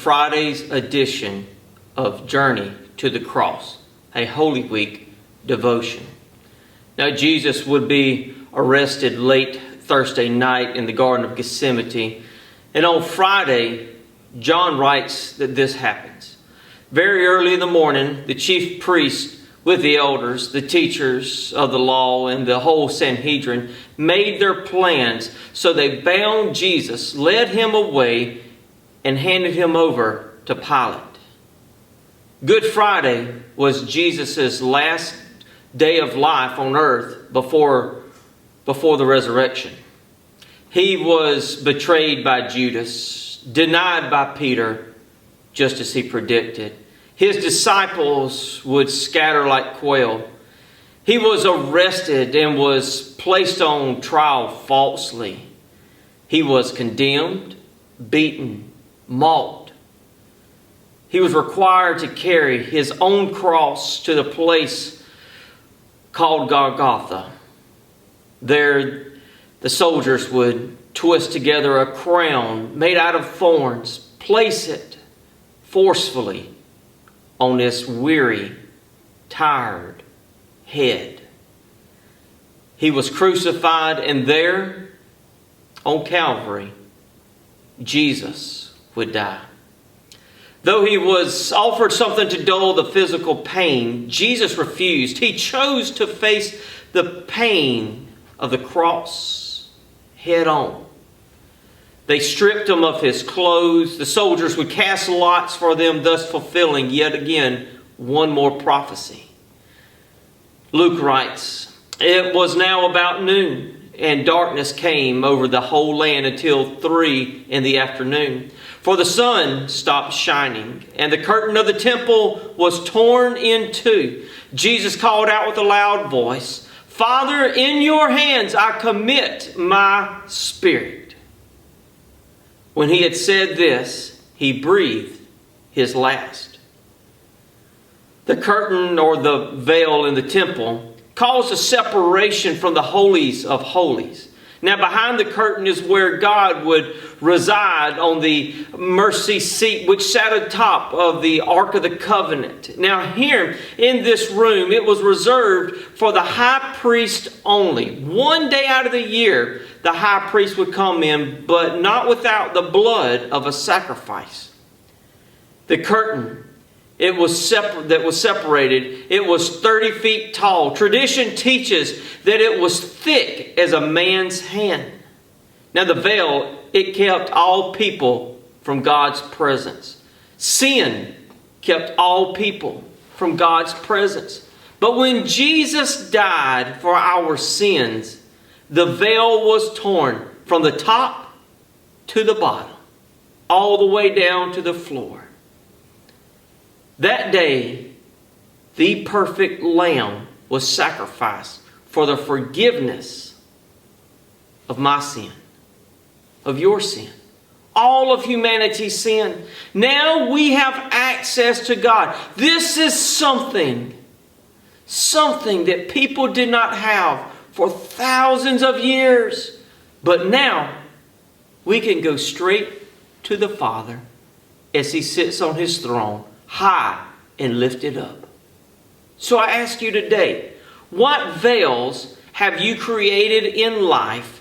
Friday's edition of Journey to the Cross, a Holy Week devotion. Now, Jesus would be arrested late Thursday night in the Garden of Gethsemane, and on Friday, John writes that this happens. Very early in the morning, the chief priests with the elders, the teachers of the law, and the whole Sanhedrin made their plans. So they bound Jesus, led him away, and handed him over to Pilate. Good Friday was Jesus' last day of life on earth before the resurrection. He was betrayed by Judas, denied by Peter, just as he predicted. His disciples would scatter like quail. He was arrested and was placed on trial falsely. He was condemned, beaten, mocked. He was required to carry his own cross to the place called Golgotha. There, the soldiers would twist together a crown made out of thorns, place it forcefully on this weary, tired head. He was crucified, and there, on Calvary, Jesus would die. Though he was offered something to dull the physical pain, Jesus refused. He chose to face the pain of the cross head on. They stripped him of his clothes. The soldiers would cast lots for them, thus fulfilling yet again one more prophecy. Luke writes, "It was now about noon, and darkness came over the whole land until 3 in the afternoon. For the sun stopped shining, and the curtain of the temple was torn in two. Jesus called out with a loud voice, 'Father, in your hands I commit my spirit.' When he had said this, he breathed his last." The curtain, or the veil in the temple, caused a separation from the holies of holies. Now, behind the curtain is where God would reside on the mercy seat, which sat atop of the Ark of the Covenant. Now, here in this room, it was reserved for the high priest only. One day out of the year, the high priest would come in, but not without the blood of a sacrifice. The curtain, that was separated, it was 30 feet tall. Tradition teaches that it was thick as a man's hand. Now, the veil, it kept all people from God's presence. Sin kept all people from God's presence. But when Jesus died for our sins, the veil was torn from the top to the bottom, all the way down to the floor. That day, the perfect Lamb was sacrificed for the forgiveness of my sin, of your sin, all of humanity's sin. Now we have access to God. This is something that people did not have for thousands of years. But now we can go straight to the Father as He sits on His throne, high and lifted up. So I ask you today, what veils have you created in life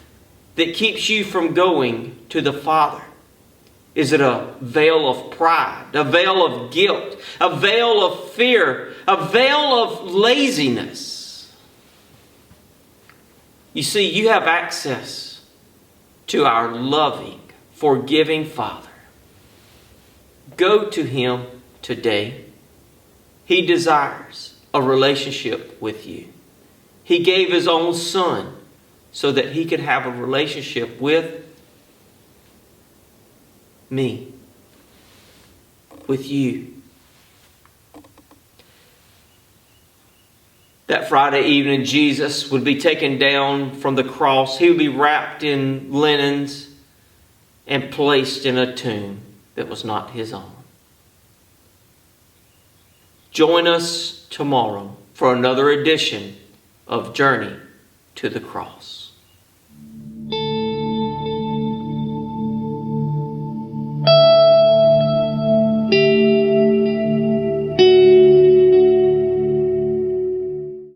that keeps you from going to the Father? Is it a veil of pride, a veil of guilt, a veil of fear, a veil of laziness? You see, you have access to our loving, forgiving Father. Go to Him today. He desires a relationship with you. He gave His own Son so that He could have a relationship with me, with you. That Friday evening, Jesus would be taken down from the cross. He would be wrapped in linens and placed in a tomb that was not His own. Join us tomorrow for another edition of Journey to the Cross.